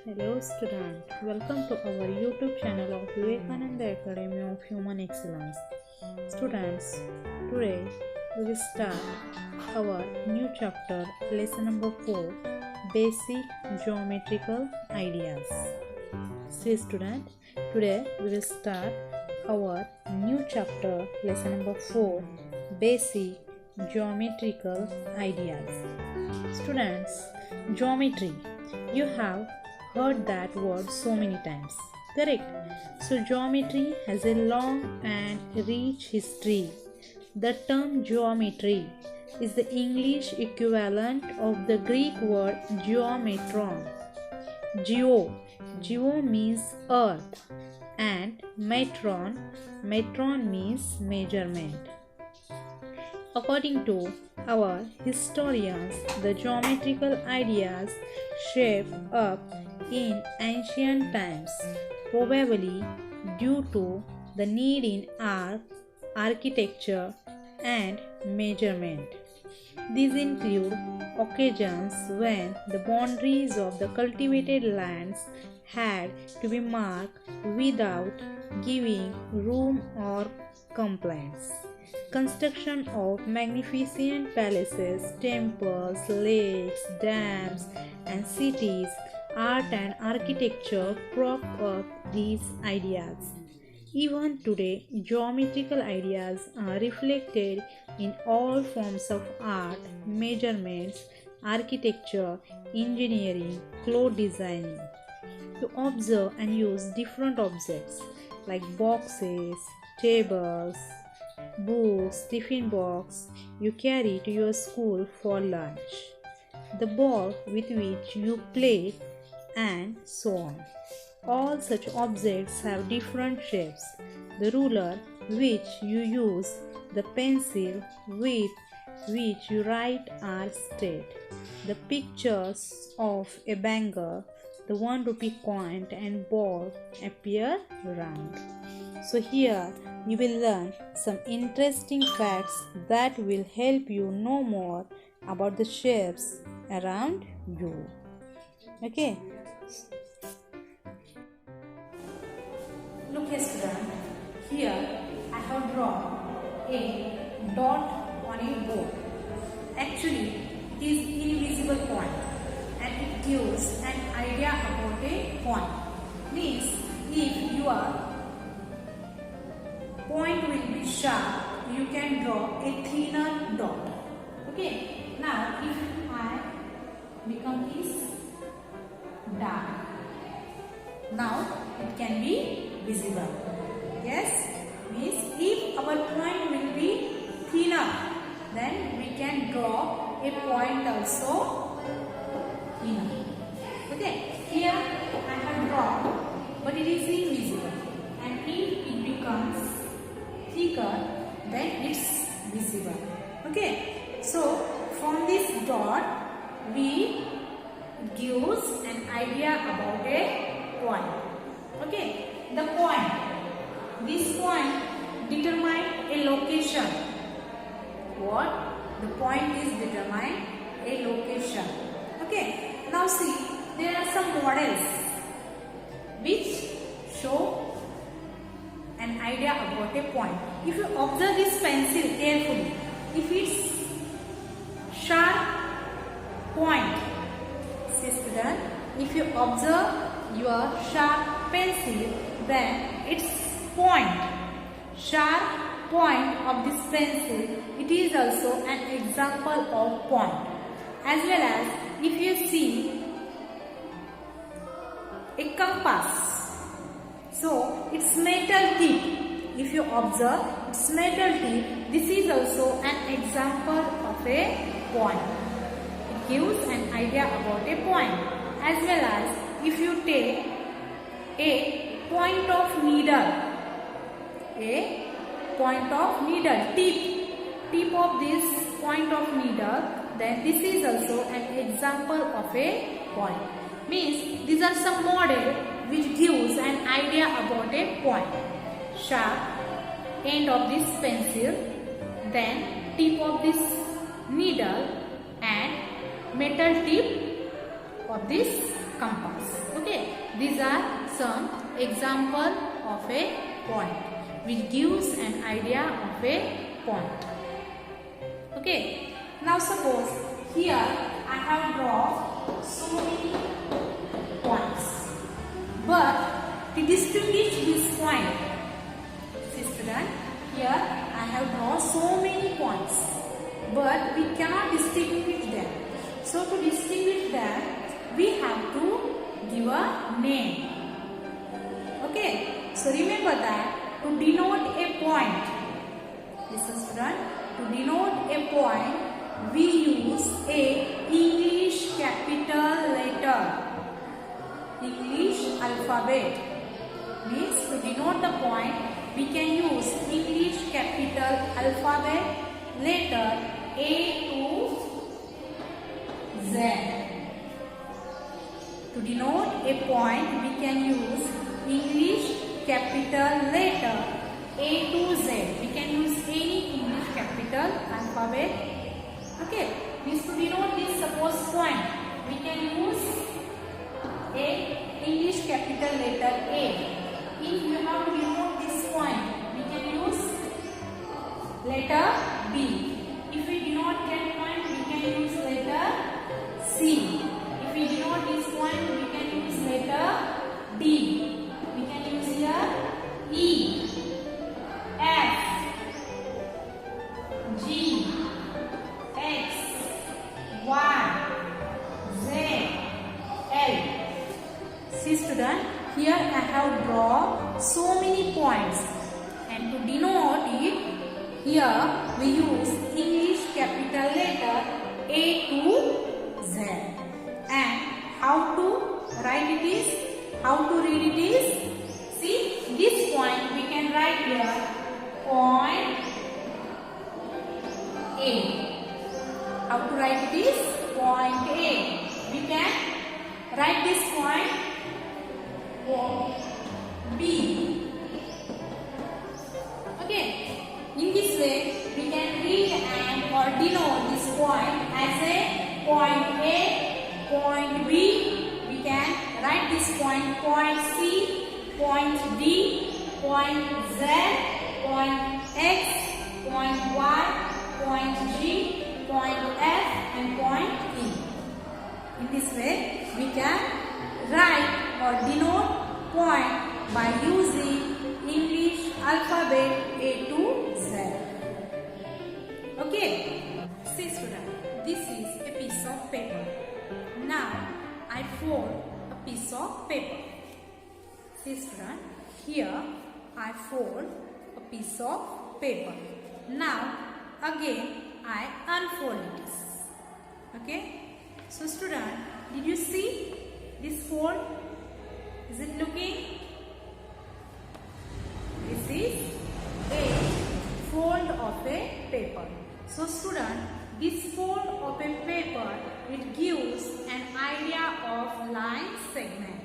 Hello student, welcome to our YouTube channel of Vivekananda Academy of Human Excellence. Students, today we will start our new chapter, lesson number 4, Basic Geometrical Ideas. See student, today we will start our new chapter, lesson number 4, Basic Geometrical Ideas. Students, geometry, you have heard that word so many times, correct? So geometry has a long and rich history. The term geometry is the English equivalent of the Greek word geometron. Geo means earth, and metron means measurement. According to our historians, the geometrical ideas shaped up in ancient times, probably due to the need in art, architecture, and measurement. These include occasions when the boundaries of the cultivated lands had to be marked without giving room or complaints. Construction of magnificent palaces, temples, lakes, dams, and cities, art and architecture prop up these ideas. Even today, geometrical ideas are reflected in all forms of art, measurements, architecture, engineering, cloth designing. You observe and use different objects like boxes, tables, books, tiffin box you carry to your school for lunch, the ball with which you play, and so on. All such objects have different shapes. The ruler which you use, the pencil with which you write are straight. The pictures of a bangle, the 1 rupee coin and ball appear round. So here you will learn some interesting facts that will help you know more about the shapes around you. Okay. Look student, here I have drawn a dot on a board. Actually, it is invisible point and it gives an idea about a point. Means if your point will be sharp, you can draw a thinner dot. Okay. Now if I become this dark, now it can be visible. Yes, means if our point will be thinner, then we can draw a point also thinner. Okay, here I have drawn, but it is invisible, and if it becomes thicker, then it's visible. Okay, so from this dot we gives an idea about a point. Okay, the point, this point determine a location. What? The point is determine a location. Okay, now see, there are some models which show an idea about a point. If you observe this pencil carefully, if it's sharp point, see student, if you observe your sharp pencil, then its point, sharp point of this pencil, it is also an example of point. As well as if you see a compass, so its metal tip, if you observe its metal tip, this is also an example of a point. It gives an idea about a point. As well as if you take a point of needle, tip of this point of needle, then this is also an example of a point. Means these are some model which gives an idea about a point. Sharp end of this pencil, then tip of this needle, and metal tip of this compass. Okay, these are some example of a point which gives an idea of a point. Okay, now suppose here I have drawn so many points, but to distinguish this point, see student, here I have drawn so many points, but we cannot distinguish them. So to distinguish them, we have to give a name. Okay, so remember that to denote a point, listen student, to denote a point, we use a English capital letter, English alphabet. Means to denote the point, we can use English capital alphabet letter A to Z. To denote a point, we can use English capital letter A to Z. We can use any English capital alphabet. Okay. Means to denote this suppose point, we can use a English capital letter A. If you have to denote this point, we can use letter B. If we denote that point, we can use letter C. If we denote this point, we can use letter D. We can use here E, F, G, X, Y, Z, L. See student, here I have drawn so many points, and to denote it, here we use English capital letter A to Z. And how to write it is, how to read it is, see this point we can write here point A. How to write it is point A. We can write this point B. Okay. In this way, we can read and or denote this point as a point A, point B. We can write this point C, point D, point Z, point X, point Y, point G, point F, and point E. In this way, we can write or denote point by using English alphabet A to Z. Okay. See student, this is a piece of paper. Now I fold a piece of paper. See student, here I fold a piece of paper. Now again I unfold it. Okay. So student, did you see this fold? Is it looking? This is a fold of a paper. So student, this fold of a paper, it gives an idea of line segment.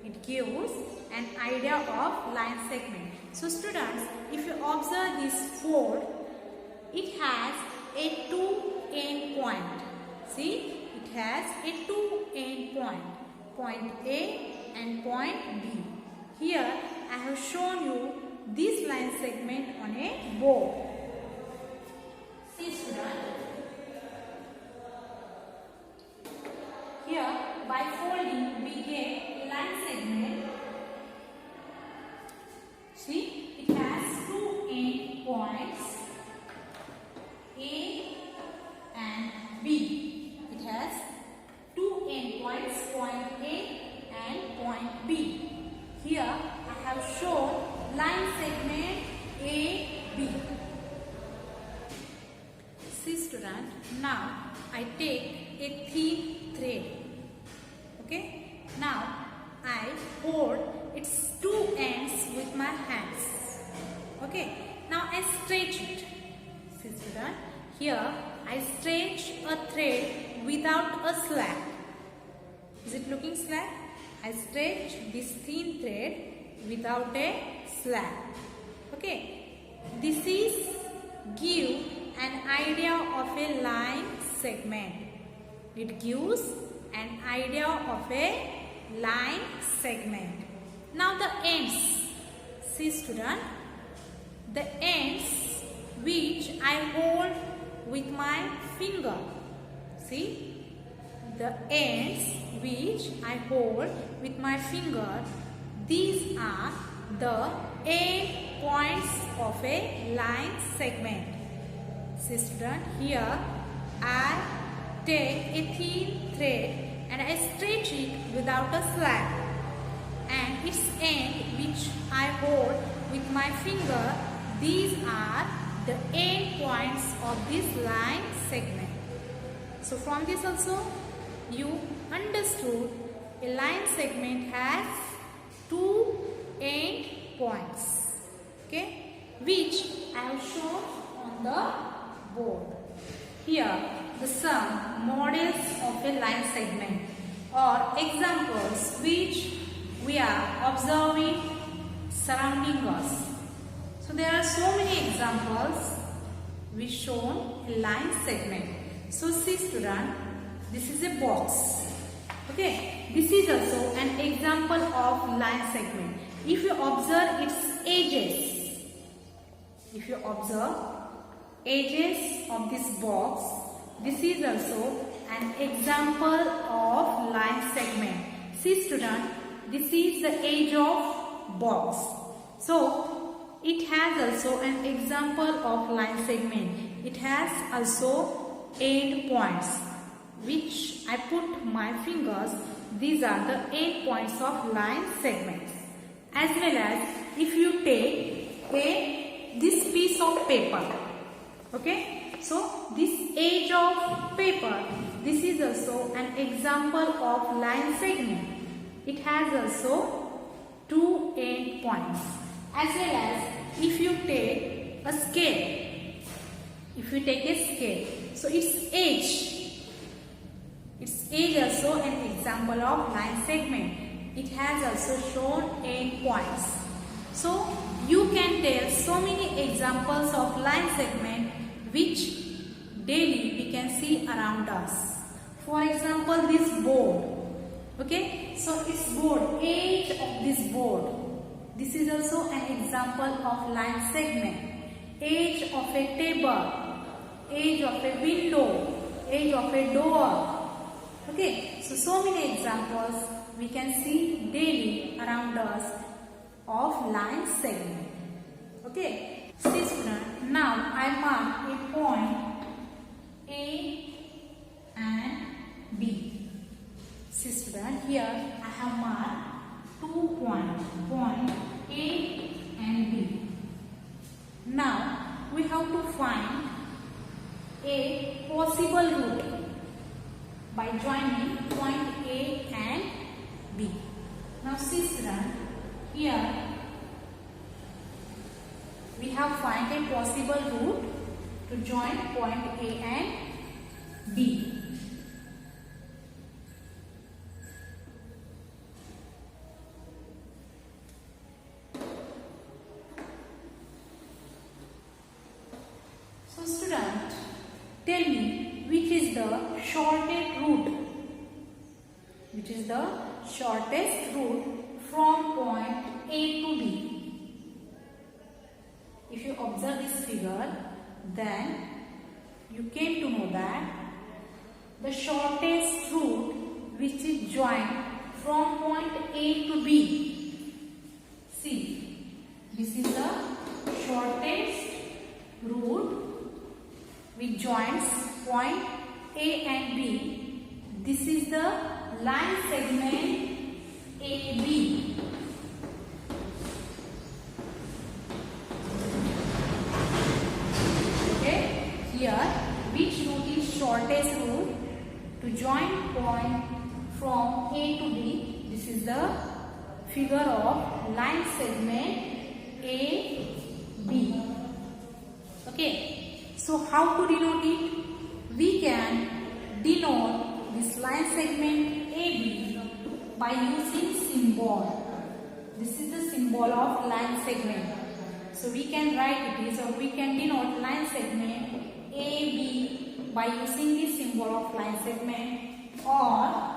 It gives an idea of line segment. So students, if you observe this fold, it has a two end point. See, it has a two end point. Point A and point B. Here I have shown you this line segment on a board. See student, here by folding we get a line segment. See, it has two end points A and B. It has two end points, point A and point B. Here I have shown line segment AB. See student, now I take a thin thread. Okay, now I hold its two ends with my hands. Okay, now I stretch it. See student, here I stretch a thread without a slack. Is it looking slack? I stretch this thin thread without a slack. Okay, this is give an idea of a line segment. It gives an idea of a line segment. Now the ends. See student, the ends which I hold with my finger. See, the ends which I hold with my finger, these are the end points of a line segment. See student, here I take a thin thread and I stretch it without a slack, and its end which I hold with my finger, these are the end points of this line segment. So from this also you understood a line segment has two end points, okay, which I have shown on the board. Here some models of a line segment or examples which we are observing surrounding us. So there are so many examples which shown a line segment. So see student, this is a box. Okay, this is also an example of line segment. If you observe its edges, if you observe edges of this box, this is also an example of line segment. See student, this is the edge of box. So it has also an example of line segment. It has also end points which I put my fingers. These are the end points of line segments. As well as if you take this piece of paper, okay, so this edge of paper, this is also an example of line segment. It has also two end points. As well as if you take a scale, so its edge also an example of line segment. It has also shown end points. So you can tell so many examples of line segment which daily we can see around us. For example, this board. Okay, so its board, edge of this board. This is also an example of line segment. Edge of a table, edge of a window, edge of a door. Okay, so many examples we can see daily around us of line segment. Okay, see student, now I mark a point A and B. See student, here I have marked 2 points, point A and B. Now we have to find a possible route by joining point A and B. Now see student, here we have find a possible route to join point A and B. So student, tell me which is the shortest route? Which is the shortest route from point A to B? If you observe this figure, then you came to know that the shortest route which is joined from point A to B. See, this is the shortest route which joins point A and B. This is the line segment AB. Okay, here which route is shortest route to join point from A to B? This is the figure of line segment AB. Okay, so how to denote it? We can denote this line segment AB by using symbol. This is the symbol of line segment. So we can write it is, or we can denote line segment AB by using this symbol of line segment, or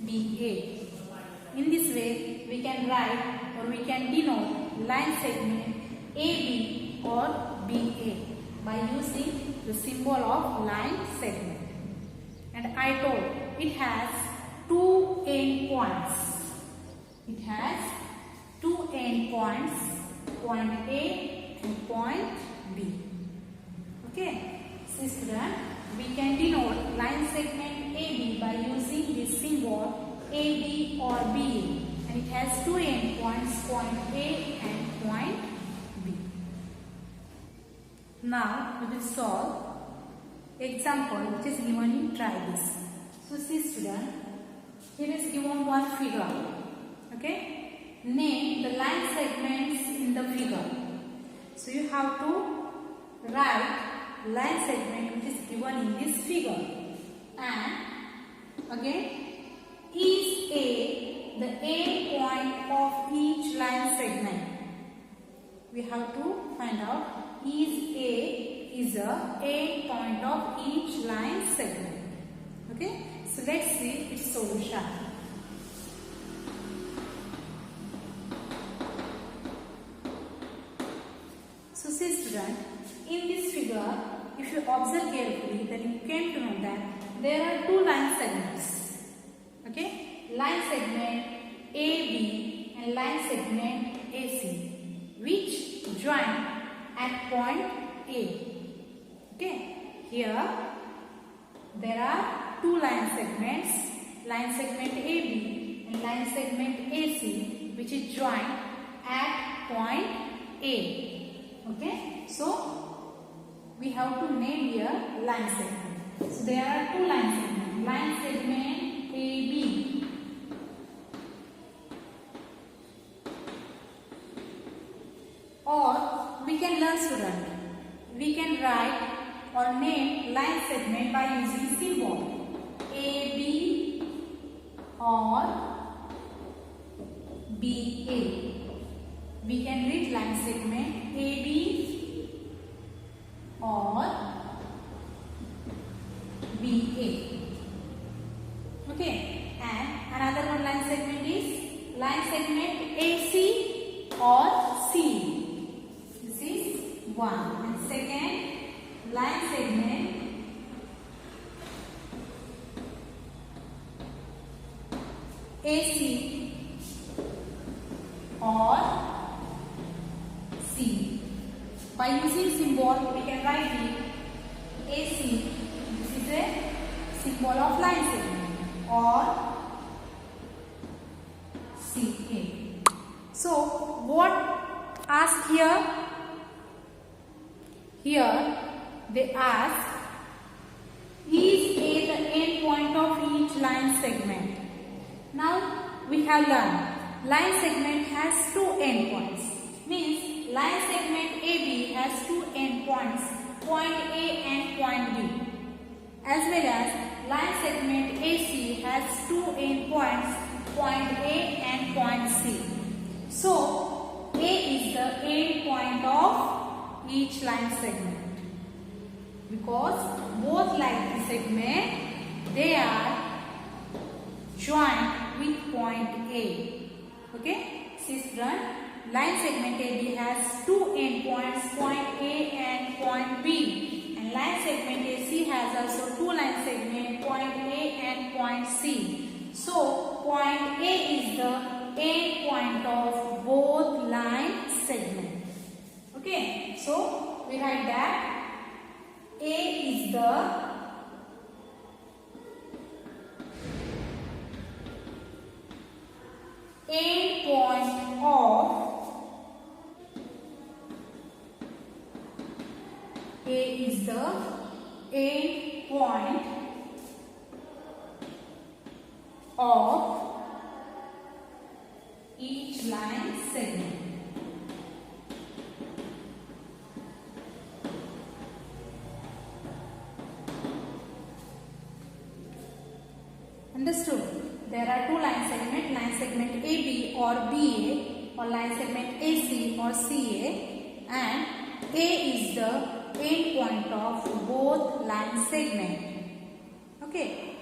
BA. In this way, we can write or we can denote line segment AB or BA by using the symbol of line segment. And I told it has two end points. It has two end points, point A and point B. Okay, so student, we can denote line segment AB by using this symbol AB or BA, and it has two end points, point A and point B. Now we will solve example which is given in try this. So see student, here is given one figure. Okay, name the line segments in the figure. So you have to write line segment which is given in this figure. And again, is A the end point of each line segment? We have to find out is A is a end point of each line segment. Okay, so let's see its solution. So see student, in this figure, if you observe carefully, then you came to know that there are two line segments. Okay, line segment AB and line segment AC, which join at point A. Okay, here there are two line segments, line segment AB and line segment AC, which is joined at point A. Okay, so we have to name here line segment. So there are two line segments, line segment AB or we can learn student, we can write or name line segment by using symbol AB or BA. We can read line segment AB or BA. Okay, and another one line segment is line segment AC or C. This is one. And second, line segment AC or C. By using symbol, we can write it AC. This is a symbol of line segment. Or CA. So what asked here? Here they ask, is A the end point of each line segment? Now we have learned line segment has two end points. Means line segment AB has two end points, point A and point B. As well as line segment AC has two end points, point A and point C. So A is the end point of each line segment, because both line segment they are joined with point A. Okay, see student, line segment AB has two end points, point A and point B. And line segment AC has also two line segments, point A and point C. So point A is the end point of both line segments. Okay, so we write that A is the end point of each line segment. Understood? There are two line segment AB or BA, or line segment AC or CA, and A is the end point of both line segment. Okay.